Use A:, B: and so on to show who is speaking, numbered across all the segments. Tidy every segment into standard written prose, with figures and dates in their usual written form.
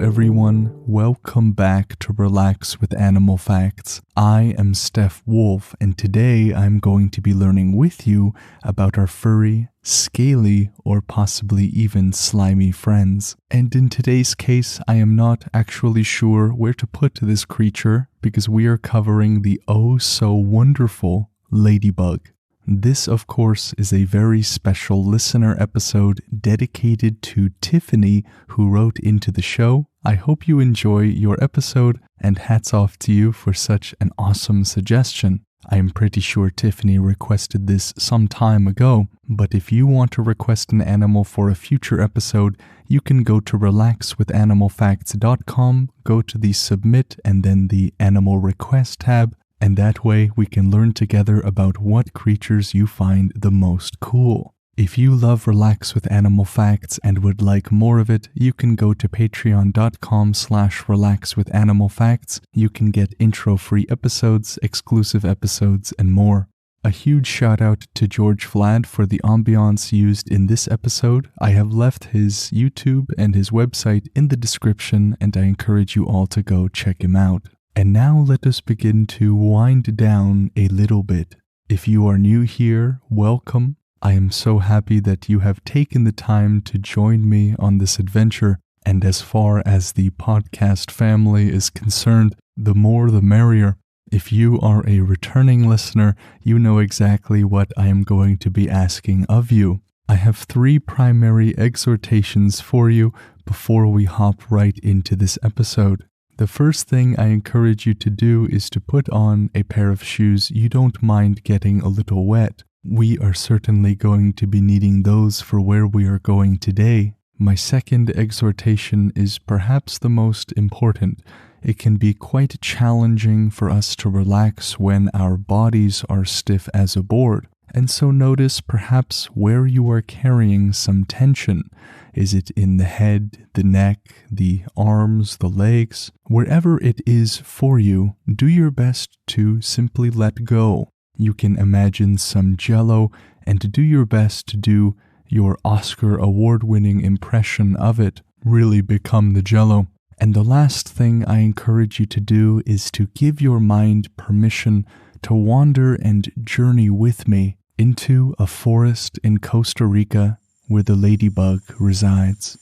A: everyone, welcome back to Relax with Animal Facts. I am Steph Wolf, and today I'm going to be learning with you about our furry, scaly, or possibly even slimy friends. And in today's case, I am not actually sure where to put this creature because we are covering the oh so wonderful Ladybug. This, of course, is a very special listener episode dedicated to Tiffany, who wrote into the show. I hope you enjoy your episode, and hats off to you for such an awesome suggestion. I am pretty sure Tiffany requested this some time ago, but if you want to request an animal for a future episode, you can go to relaxwithanimalfacts.com, go to the Submit and then the Animal Request tab, and that way we can learn together about what creatures you find the most cool. If you love Relax with Animal Facts and would like more of it, you can go to patreon.com/relaxwithanimalfacts. You can get intro-free episodes, exclusive episodes, and more. A huge shout out to George Vlad for the ambiance used in this episode. I have left his YouTube and his website in the description, and I encourage you all to go check him out. And now let us begin to wind down a little bit. If you are new here, welcome. I am so happy that you have taken the time to join me on this adventure. And as far as the podcast family is concerned, the more the merrier. If you are a returning listener, you know exactly what I am going to be asking of you. I have 3 primary exhortations for you before we hop right into this episode. The first thing I encourage you to do is to put on a pair of shoes you don't mind getting a little wet. We are certainly going to be needing those for where we are going today. My second exhortation is perhaps the most important. It can be quite challenging for us to relax when our bodies are stiff as a board. And so notice perhaps where you are carrying some tension. Is it in the head, the neck, the arms, the legs? Wherever it is for you, do your best to simply let go. You can imagine some jello and do your best to do your Oscar award-winning impression of it. Really become the jello. And the last thing I encourage you to do is to give your mind permission to wander and journey with me into a forest in Costa Rica where the ladybug resides.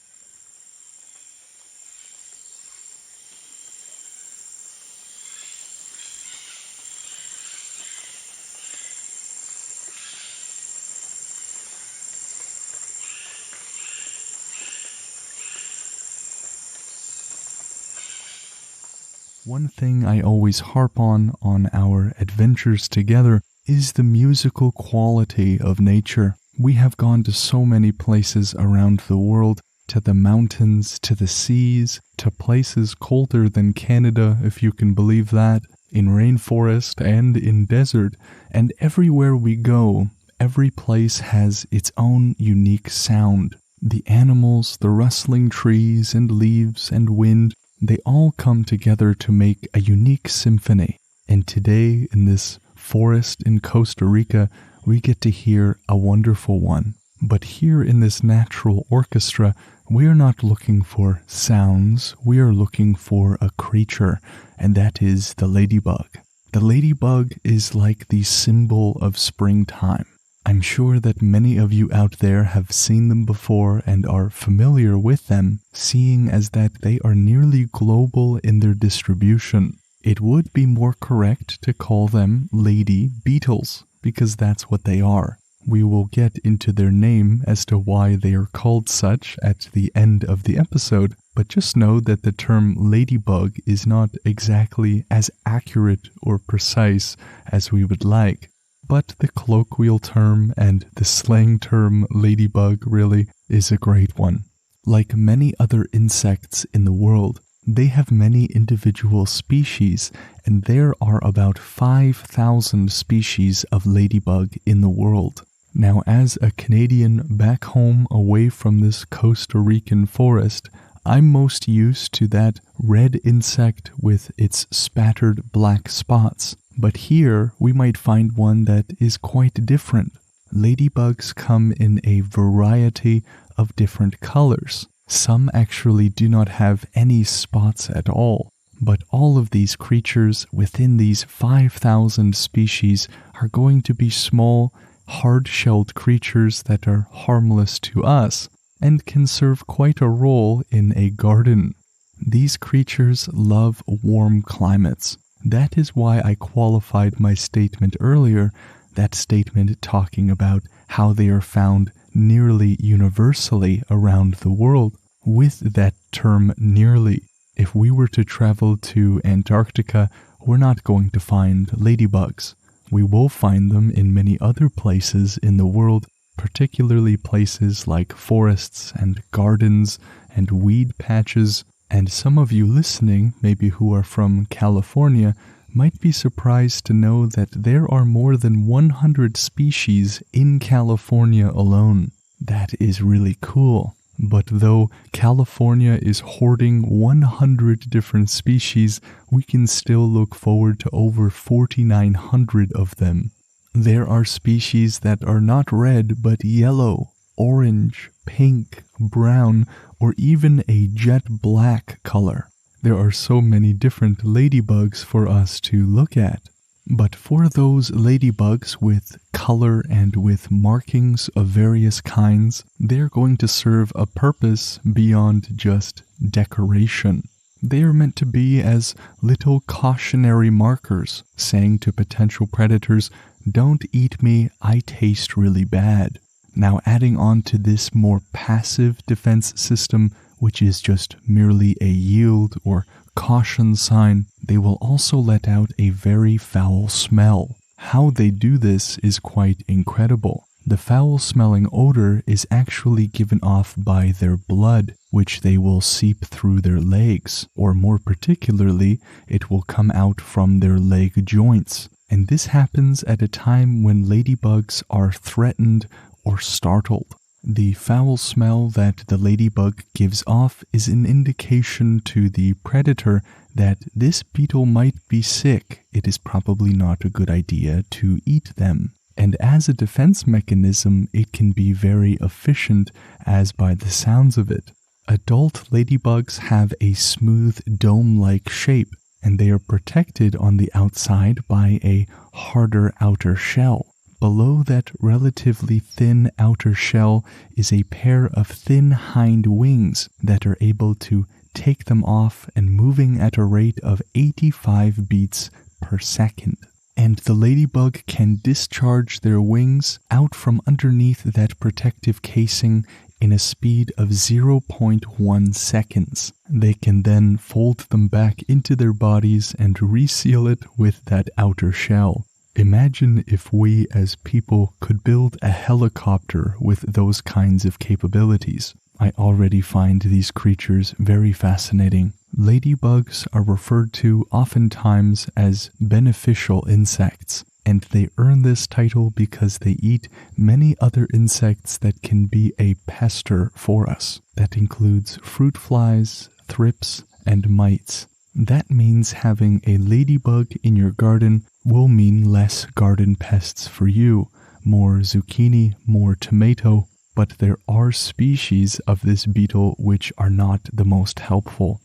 A: One thing I always harp on our adventures together is the musical quality of nature. We have gone to so many places around the world, to the mountains, to the seas, to places colder than Canada, if you can believe that, in rainforest and in desert, and everywhere we go, every place has its own unique sound. The animals, the rustling trees and leaves and wind, they all come together to make a unique symphony. And today, in this forest in Costa Rica, we get to hear a wonderful one. But here in this natural orchestra, we are not looking for sounds, we are looking for a creature, and that is the ladybug. The ladybug is like the symbol of springtime. I'm sure that many of you out there have seen them before and are familiar with them, seeing as that they are nearly global in their distribution. It would be more correct to call them lady beetles, because that's what they are. We will get into their name as to why they are called such at the end of the episode, but just know that the term ladybug is not exactly as accurate or precise as we would like. But the colloquial term and the slang term ladybug really is a great one. Like many other insects in the world, they have many individual species, and there are about 5,000 species of ladybug in the world. Now, as a Canadian back home away from this Costa Rican forest, I'm most used to that red insect with its spattered black spots. But here, we might find one that is quite different. Ladybugs come in a variety of different colors. Some actually do not have any spots at all. But all of these creatures within these 5,000 species are going to be small, hard-shelled creatures that are harmless to us and can serve quite a role in a garden. These creatures love warm climates. That is why I qualified my statement earlier, that statement talking about how they are found nearly universally around the world, with that term nearly. If we were to travel to Antarctica, we're not going to find ladybugs. We will find them in many other places in the world, particularly places like forests and gardens and weed patches. And some of you listening, maybe who are from California, might be surprised to know that there are more than 100 species in California alone. That is really cool. But though California is hoarding 100 different species, we can still look forward to over 4,900 of them. There are species that are not red but yellow, orange, pink, brown, or even a jet black color. There are so many different ladybugs for us to look at. But for those ladybugs with color and with markings of various kinds, they're going to serve a purpose beyond just decoration. They are meant to be as little cautionary markers, saying to potential predators, "Don't eat me, I taste really bad." Now, adding on to this more passive defense system, which is just merely a yield or caution sign, they will also let out a very foul smell. How they do this is quite incredible. The foul-smelling odor is actually given off by their blood, which they will seep through their legs, or more particularly, it will come out from their leg joints. And this happens at a time when ladybugs are threatened or startled. The foul smell that the ladybug gives off is an indication to the predator that this beetle might be sick. It is probably not a good idea to eat them. And as a defense mechanism, it can be very efficient, as by the sounds of it. Adult ladybugs have a smooth dome-like shape, and they are protected on the outside by a harder outer shell. Below that relatively thin outer shell is a pair of thin hind wings that are able to take them off and moving at a rate of 85 beats per second. And the ladybug can discharge their wings out from underneath that protective casing in a speed of 0.1 seconds. They can then fold them back into their bodies and reseal it with that outer shell. Imagine if we as people could build a helicopter with those kinds of capabilities. I already find these creatures very fascinating. Ladybugs are referred to oftentimes as beneficial insects, and they earn this title because they eat many other insects that can be a pester for us. That includes fruit flies, thrips, and mites. That means having a ladybug in your garden will mean less garden pests for you, more zucchini, more tomato, but there are species of this beetle which are not the most helpful.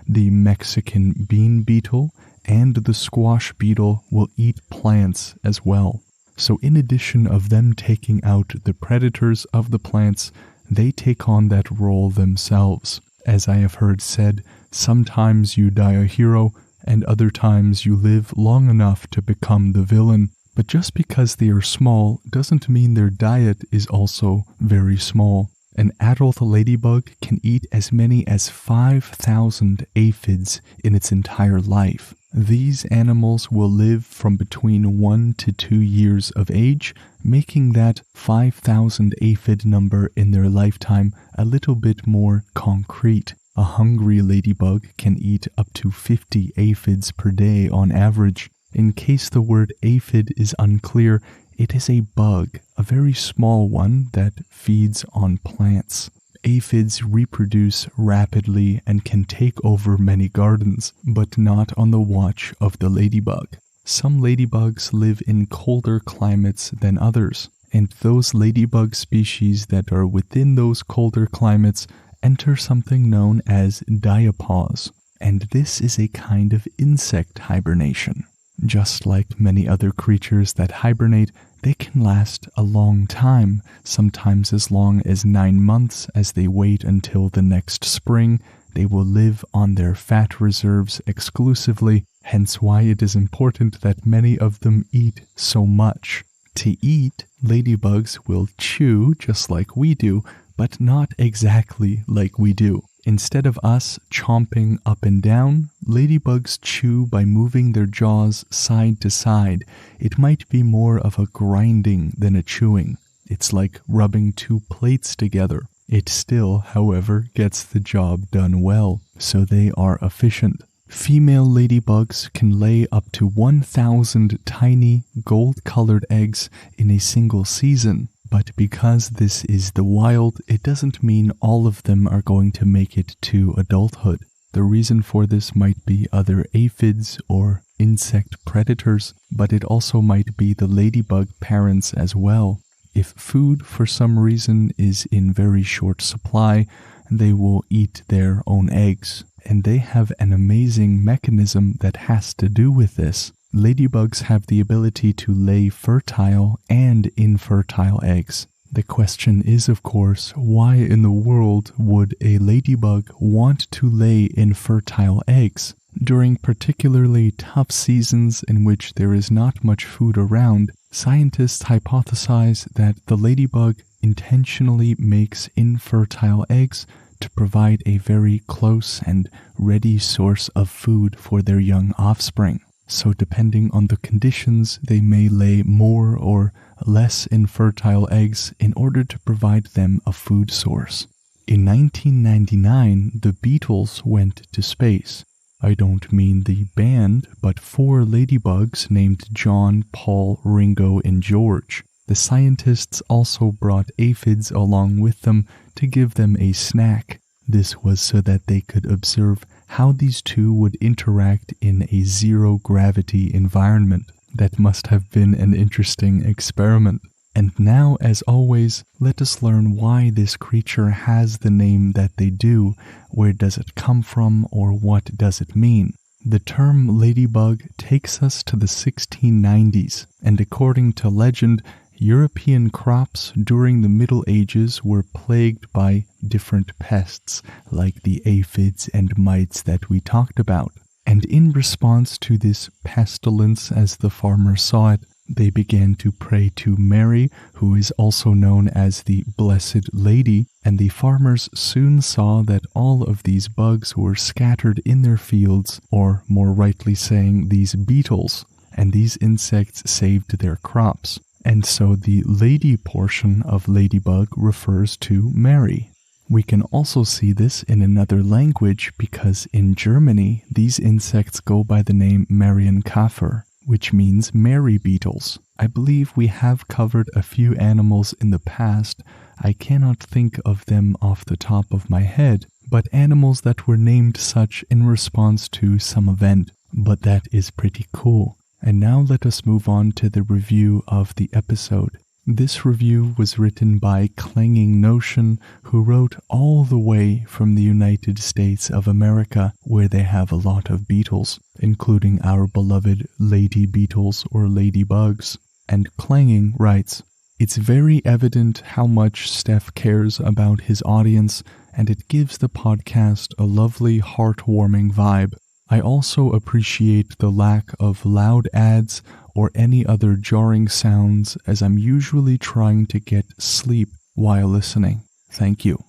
A: The Mexican bean beetle and the squash beetle will eat plants as well. So in addition of them taking out the predators of the plants, they take on that role themselves. As I have heard said, sometimes you die a hero, and other times you live long enough to become the villain. But just because they are small doesn't mean their diet is also very small. An adult ladybug can eat as many as 5,000 aphids in its entire life. These animals will live from between 1 to 2 years of age, making that 5,000 aphid number in their lifetime a little bit more concrete. A hungry ladybug can eat up to 50 aphids per day on average. In case the word aphid is unclear, it is a bug, a very small one that feeds on plants. Aphids reproduce rapidly and can take over many gardens, but not on the watch of the ladybug. Some ladybugs live in colder climates than others, and those ladybug species that are within those colder climates enter something known as diapause, and this is a kind of insect hibernation. Just like many other creatures that hibernate, they can last a long time, sometimes as long as 9 months as they wait until the next spring. They will live on their fat reserves exclusively, hence why it is important that many of them eat so much. To eat, ladybugs will chew just like we do, but not exactly like we do. Instead of us chomping up and down, ladybugs chew by moving their jaws side to side. It might be more of a grinding than a chewing. It's like rubbing 2 plates together. It still, however, gets the job done well, so they are efficient. Female ladybugs can lay up to 1,000 tiny gold-colored eggs in a single season. But because this is the wild, it doesn't mean all of them are going to make it to adulthood. The reason for this might be other aphids or insect predators, but it also might be the ladybug parents as well. If food for some reason is in very short supply, they will eat their own eggs. And they have an amazing mechanism that has to do with this. Ladybugs have the ability to lay fertile and infertile eggs. The question is, of course, why in the world would a ladybug want to lay infertile eggs? During particularly tough seasons in which there is not much food around, scientists hypothesize that the ladybug intentionally makes infertile eggs to provide a very close and ready source of food for their young offspring. So depending on the conditions, they may lay more or less infertile eggs in order to provide them a food source. In 1999, the Beatles went to space. I don't mean the band, but 4 ladybugs named John, Paul, Ringo, and George. The scientists also brought aphids along with them to give them a snack. This was so that they could observe how these two would interact in a zero-gravity environment. That must have been an interesting experiment. And now, as always, let us learn why this creature has the name that they do. Where does it come from, or what does it mean? The term ladybug takes us to the 1690s, and according to legend, European crops during the Middle Ages were plagued by different pests, like the aphids and mites that we talked about. And in response to this pestilence, as the farmers saw it, they began to pray to Mary, who is also known as the Blessed Lady, and the farmers soon saw that all of these bugs were scattered in their fields, or more rightly saying, these beetles, and these insects saved their crops. And so the lady portion of ladybug refers to Mary. We can also see this in another language because in Germany, these insects go by the name Marienkäfer, which means Mary beetles. I believe we have covered a few animals in the past. I cannot think of them off the top of my head, but animals that were named such in response to some event. But that is pretty cool. And now let us move on to the review of the episode. This review was written by Clanging Notion, who wrote all the way from the United States of America, where they have a lot of beetles, including our beloved lady beetles or ladybugs. And Clanging writes, "It's very evident how much Steph cares about his audience, and it gives the podcast a lovely, heartwarming vibe. I also appreciate the lack of loud ads or any other jarring sounds, as I'm usually trying to get sleep while listening. Thank you."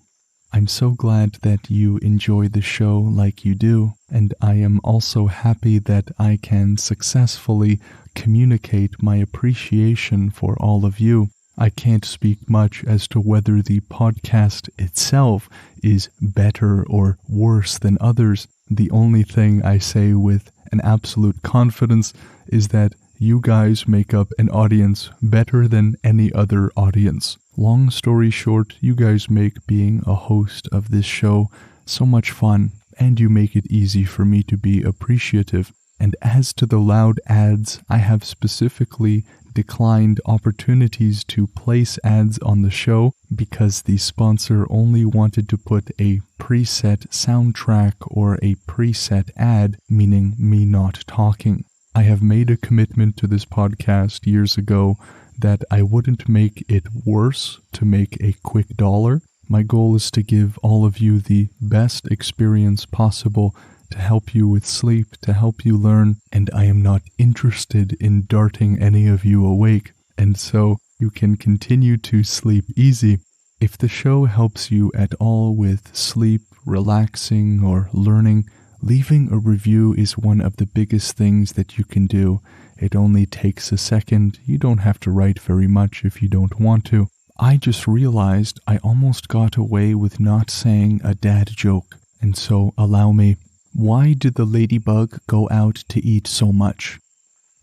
A: I'm so glad that you enjoy the show like you do, and I am also happy that I can successfully communicate my appreciation for all of you. I can't speak much as to whether the podcast itself is better or worse than others. The only thing I say with an absolute confidence is that you guys make up an audience better than any other audience. Long story short, you guys make being a host of this show so much fun, and you make it easy for me to be appreciative. And as to the loud ads, I have specifically declined opportunities to place ads on the show because the sponsor only wanted to put a preset soundtrack or a preset ad, meaning me not talking. I have made a commitment to this podcast years ago that I wouldn't make it worse to make a quick dollar. My goal is to give all of you the best experience possible, to help you with sleep, to help you learn, and I am not interested in darting any of you awake, and so you can continue to sleep easy. If the show helps you at all with sleep, relaxing, or learning, leaving a review is one of the biggest things that you can do. It only takes a second. You don't have to write very much if you don't want to. I just realized I almost got away with not saying a dad joke, and so allow me. Why did the ladybug go out to eat so much?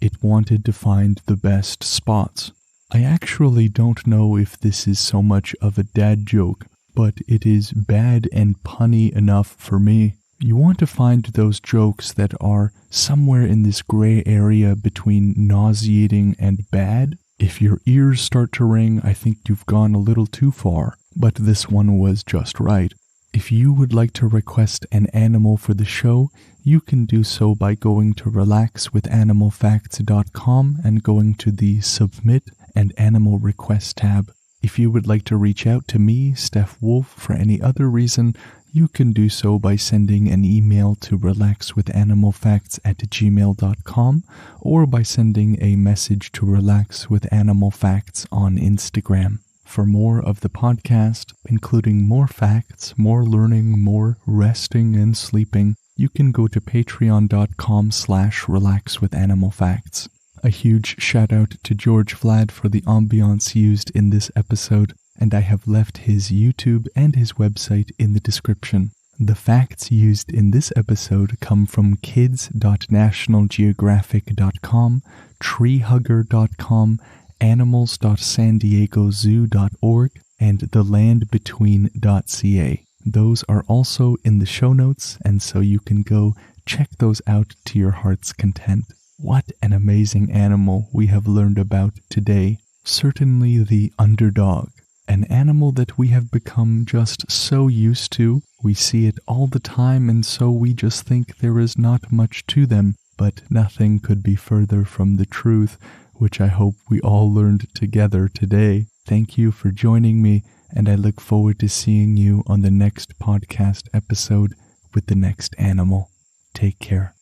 A: It wanted to find the best spots. I actually don't know if this is so much of a dad joke, but it is bad and punny enough for me. You want to find those jokes that are somewhere in this gray area between nauseating and bad. If your ears start to ring, I think you've gone a little too far, but this one was just right. If you would like to request an animal for the show, you can do so by going to relaxwithanimalfacts.com and going to the Submit and Animal Request tab. If you would like to reach out to me, Steph Wolf, for any other reason, you can do so by sending an email to relaxwithanimalfacts@gmail.com or by sending a message to relaxwithanimalfacts on Instagram. For more of the podcast, including more facts, more learning, more resting and sleeping, you can go to patreon.com/relaxwithanimalfacts. A huge shout out to George Vlad for the ambiance used in this episode, and I have left his YouTube and his website in the description. The facts used in this episode come from kids.nationalgeographic.com, treehugger.com, animals.sandiegozoo.org, and thelandbetween.ca. Those are also in the show notes, and so you can go check those out to your heart's content. What an amazing animal we have learned about today. Certainly the underdog, an animal that we have become just so used to. We see it all the time, and so we just think there is not much to them, but nothing could be further from the truth, which I hope we all learned together today. Thank you for joining me, and I look forward to seeing you on the next podcast episode with the next animal. Take care.